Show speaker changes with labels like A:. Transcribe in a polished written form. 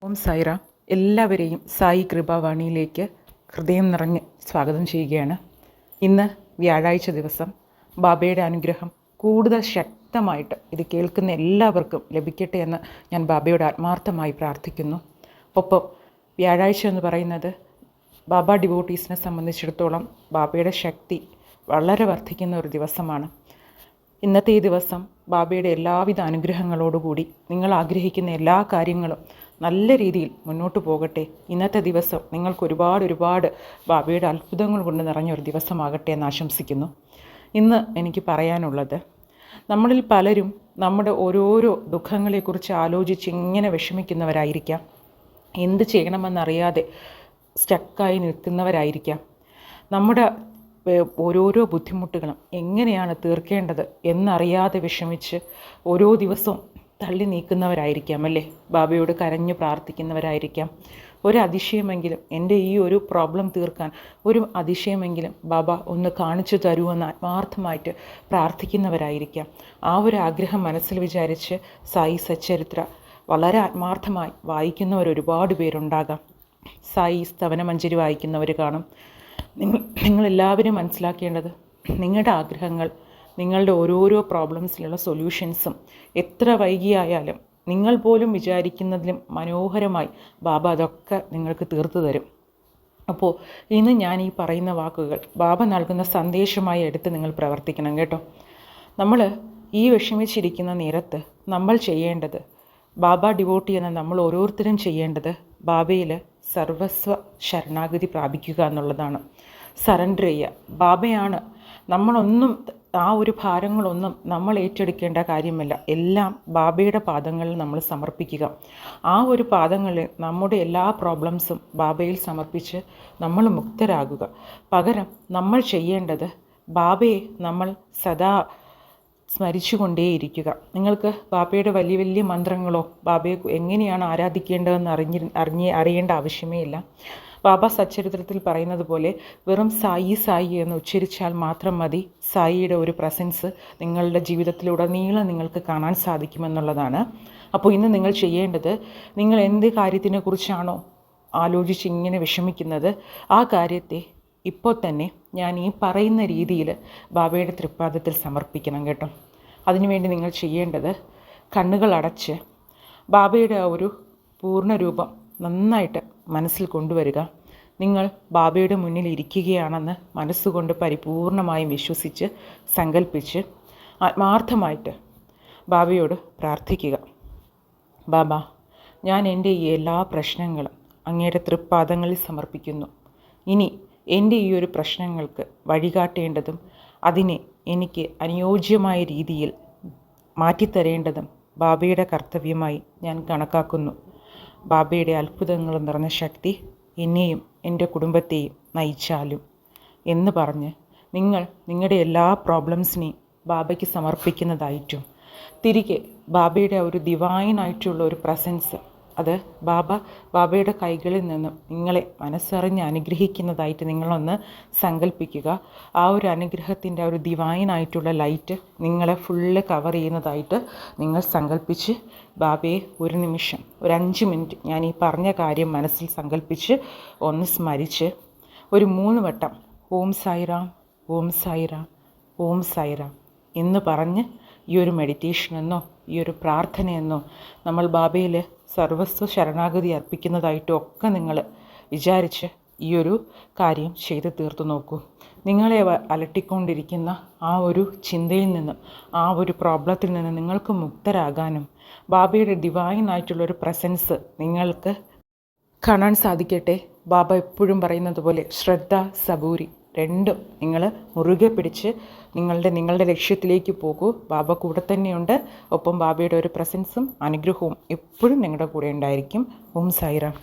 A: ഓം സായിറാം. എല്ലാവരെയും സായി കൃപാവാണിയിലേക്ക് ഹൃദയം നിറഞ്ഞ് സ്വാഗതം ചെയ്യുകയാണ്. ഇന്ന് വ്യാഴാഴ്ച ദിവസം ബാബയുടെ അനുഗ്രഹം കൂടുതൽ ശക്തമായിട്ട് ഇത് കേൾക്കുന്ന എല്ലാവർക്കും ലഭിക്കട്ടെ എന്ന് ഞാൻ ബാബയോട് ആത്മാർത്ഥമായി പ്രാർത്ഥിക്കുന്നു. ഒപ്പം വ്യാഴാഴ്ച എന്ന് പറയുന്നത് ബാബ ഡിവോട്ടീസിനെ സംബന്ധിച്ചിടത്തോളം ബാബയുടെ ശക്തി വളരെ വർദ്ധിക്കുന്ന ഒരു ദിവസമാണ്. ഇന്നത്തെ ഈ ദിവസം ബാബയുടെ എല്ലാവിധ അനുഗ്രഹങ്ങളോടുകൂടി നിങ്ങൾ ആഗ്രഹിക്കുന്ന എല്ലാ കാര്യങ്ങളും നല്ല രീതിയിൽ മുന്നോട്ട് പോകട്ടെ. ഇന്നത്തെ ദിവസം നിങ്ങൾക്ക് ഒരുപാട് ബാബയുടെ അത്ഭുതങ്ങൾ കൊണ്ട് നിറഞ്ഞൊരു ദിവസമാകട്ടെ എന്ന് ആശംസിക്കുന്നു. ഇന്ന് എനിക്ക് പറയാനുള്ളത്, നമ്മളിൽ പലരും നമ്മുടെ ഓരോരോ ദുഃഖങ്ങളെക്കുറിച്ച് ആലോചിച്ച് ഇങ്ങനെ വിഷമിക്കുന്നവരായിരിക്കാം. എന്ത് ചെയ്യണമെന്നറിയാതെ സ്റ്റക്കായി നിൽക്കുന്നവരായിരിക്കാം. നമ്മുടെ ഓരോരോ ബുദ്ധിമുട്ടുകളും എങ്ങനെയാണ് തീർക്കേണ്ടത് എന്നറിയാതെ വിഷമിച്ച് ഓരോ ദിവസവും തള്ളി നീക്കുന്നവരായിരിക്കാം അല്ലേ? ബാബയോട് കരഞ്ഞു പ്രാർത്ഥിക്കുന്നവരായിരിക്കാം. ഒരു അതിശയമെങ്കിലും എൻ്റെ ഈ ഒരു പ്രോബ്ലം തീർക്കാൻ ഒരു അതിശയമെങ്കിലും ബാബ ഒന്ന് കാണിച്ചു തരുമെന്ന് ആത്മാർത്ഥമായിട്ട് പ്രാർത്ഥിക്കുന്നവരായിരിക്കാം. ആ ഒരു ആഗ്രഹം മനസ്സിൽ വിചാരിച്ച് സായി സച്ചരിത്ര വളരെ ആത്മാർത്ഥമായി വായിക്കുന്നവർ ഒരുപാട് പേരുണ്ടാകാം. സായി സ്തവനമഞ്ജരി വായിക്കുന്നവർ കാണും. നിങ്ങളെല്ലാവരും മനസ്സിലാക്കേണ്ടത്, നിങ്ങളുടെ ആഗ്രഹങ്ങൾ, നിങ്ങളുടെ ഓരോരോ പ്രോബ്ലംസിലുള്ള സൊല്യൂഷൻസും എത്ര വൈകിയായാലും നിങ്ങൾ പോലും വിചാരിക്കുന്നതിലും മനോഹരമായി ബാബ അതൊക്കെ നിങ്ങൾക്ക് തീർത്തു തരും. അപ്പോൾ ഇന്ന് ഞാൻ ഈ പറയുന്ന വാക്കുകൾ ബാബ നൽകുന്ന സന്ദേശമായി എടുത്ത് നിങ്ങൾ പ്രവർത്തിക്കണം കേട്ടോ. നമ്മൾ ഈ വിഷമിച്ചിരിക്കുന്ന നേരത്ത് നമ്മൾ ചെയ്യേണ്ടത്, ബാബ ഡിവോട്ടി എന്ന നമ്മൾ ഓരോരുത്തരും ചെയ്യേണ്ടത് ബാബയിൽ സർവസ്വ ശരണാഗതി പ്രാപിക്കുക എന്നുള്ളതാണ്. സറണ്ടർ ചെയ്യുക. ബാബയാണ്. നമ്മളൊന്നും ആ ഒരു ഭാരങ്ങളൊന്നും നമ്മൾ ഏറ്റെടുക്കേണ്ട കാര്യമല്ല. എല്ലാം ബാബയുടെ പാദങ്ങളിൽ നമ്മൾ സമർപ്പിക്കുക. ആ ഒരു പാദങ്ങളിൽ നമ്മുടെ എല്ലാ പ്രോബ്ലംസും ബാബയിൽ സമർപ്പിച്ച് നമ്മൾ മുക്തരാകുക. പകരം നമ്മൾ ചെയ്യേണ്ടത്, ബാബയെ നമ്മൾ സദാ സ്മരിച്ചുകൊണ്ടേയിരിക്കുക. നിങ്ങൾക്ക് ബാബയുടെ വലിയ വലിയ മന്ത്രങ്ങളോ ബാബയെ എങ്ങനെയാണ് ആരാധിക്കേണ്ടതെന്ന് അറിയേണ്ട ആവശ്യമേ ഇല്ല. ബാബ സച്ചരിത്രത്തിൽ പറയുന്നത് പോലെ വെറും സായി സായി എന്ന് ഉച്ചരിച്ചാൽ മാത്രം മതി. സായിയുടെ ഒരു പ്രസൻസ് നിങ്ങളുടെ ജീവിതത്തിലുടനീളം നിങ്ങൾക്ക് കാണാൻ സാധിക്കുമെന്നുള്ളതാണ്. അപ്പോൾ ഇന്ന് നിങ്ങൾ ചെയ്യേണ്ടത്, നിങ്ങൾ എന്ത് കാര്യത്തിനെ കുറിച്ചാണോ ആലോചിച്ച് ഇങ്ങനെ വിഷമിക്കുന്നത്, ആ കാര്യത്തെ ഇപ്പോൾ തന്നെ ഞാൻ ഈ പറയുന്ന രീതിയിൽ ബാബയുടെ തൃപ്പാദത്തിൽ സമർപ്പിക്കണം കേട്ടോ. അതിനുവേണ്ടി നിങ്ങൾ ചെയ്യേണ്ടത്, കണ്ണുകൾ അടച്ച് ബാബയുടെ ആ ഒരു പൂർണ്ണരൂപം നന്നായിട്ട് മനസ്സിൽ കൊണ്ടുവരിക. നിങ്ങൾ ബാബയുടെ മുന്നിൽ ഇരിക്കുകയാണെന്ന് മനസ്സുകൊണ്ട് പരിപൂർണമായും വിശ്വസിച്ച് സങ്കല്പിച്ച് ആത്മാർത്ഥമായിട്ട് ബാബയോട് പ്രാർത്ഥിക്കുക. ബാബ, ഞാൻ എൻ്റെ ഈ എല്ലാ പ്രശ്നങ്ങളും അങ്ങയുടെ തൃപ്പാദങ്ങളിൽ സമർപ്പിക്കുന്നു. ഇനി എൻ്റെ ഈ ഒരു പ്രശ്നങ്ങൾക്ക് വഴികാട്ടേണ്ടതും അതിനെ എനിക്ക് അനുയോജ്യമായ രീതിയിൽ മാറ്റിത്തരേണ്ടതും ബാബയുടെ കർത്തവ്യമായി ഞാൻ കണക്കാക്കുന്നു. ബാബയുടെ അത്ഭുതങ്ങൾ നിറഞ്ഞ ശക്തി എന്നെയും എൻ്റെ കുടുംബത്തെയും നയിച്ചാലും എന്ന് പറഞ്ഞ് നിങ്ങൾ നിങ്ങളുടെ എല്ലാ പ്രോബ്ലംസിനെയും ബാബയ്ക്ക് സമർപ്പിക്കുന്നതായിട്ടും തിരികെ ബാബയുടെ ഒരു ഡിവൈനായിട്ടുള്ള ഒരു പ്രസൻസ്, അത് ബാബയുടെ കൈകളിൽ നിന്നും നിങ്ങളെ മനസ്സറിഞ്ഞ് അനുഗ്രഹിക്കുന്നതായിട്ട് നിങ്ങളൊന്ന് സങ്കല്പിക്കുക. ആ ഒരു അനുഗ്രഹത്തിൻ്റെ ഒരു ഡിവൈനായിട്ടുള്ള ലൈറ്റ് നിങ്ങളെ ഫുള്ള് കവർ ചെയ്യുന്നതായിട്ട് നിങ്ങൾ സങ്കല്പിച്ച് ബാബയെ ഒരു നിമിഷം, ഒരു 5 മിനിറ്റ് ഞാൻ ഈ പറഞ്ഞ കാര്യം മനസ്സിൽ സങ്കല്പിച്ച് ഒന്ന് സ്മരിച്ച് ഒരു 3 വട്ടം ഓം സായിറാം, ഓം സായിറാം, ഓം സായിറാം എന്ന് പറഞ്ഞ് ഈ ഒരു മെഡിറ്റേഷനെന്നോ ഈ ഒരു പ്രാർത്ഥനയെന്നോ നമ്മൾ ബാബയിൽ സർവസ്വ ശരണാഗതി അർപ്പിക്കുന്നതായിട്ടും ഒക്കെ നിങ്ങൾ വിചാരിച്ച് ഈ ഒരു കാര്യം ചെയ്ത് തീർത്തു നോക്കൂ. നിങ്ങളെ അലട്ടിക്കൊണ്ടിരിക്കുന്ന ആ ഒരു ചിന്തയിൽ നിന്നും ആ ഒരു പ്രോബ്ലത്തിൽ നിന്ന് നിങ്ങൾക്ക് മുക്തരാകാനും ബാബയുടെ ഡിവൈനായിട്ടുള്ളൊരു പ്രസൻസ് നിങ്ങൾക്ക് കാണാൻ സാധിക്കട്ടെ. ബാബ എപ്പോഴും പറയുന്നത് പോലെ ശ്രദ്ധ, സബൂരി രണ്ടും നിങ്ങൾ മുറുകെ പിടിച്ച് നിങ്ങളുടെ ലക്ഷ്യത്തിലേക്ക് പോകൂ. ബാബ കൂടെ തന്നെയുണ്ട്. ഒപ്പം ബാബയുടെ ഒരു പ്രസൻസും അനുഗ്രഹവും എപ്പോഴും നിങ്ങളുടെ കൂടെ ഉണ്ടായിരിക്കും. ഓം സായിറാം.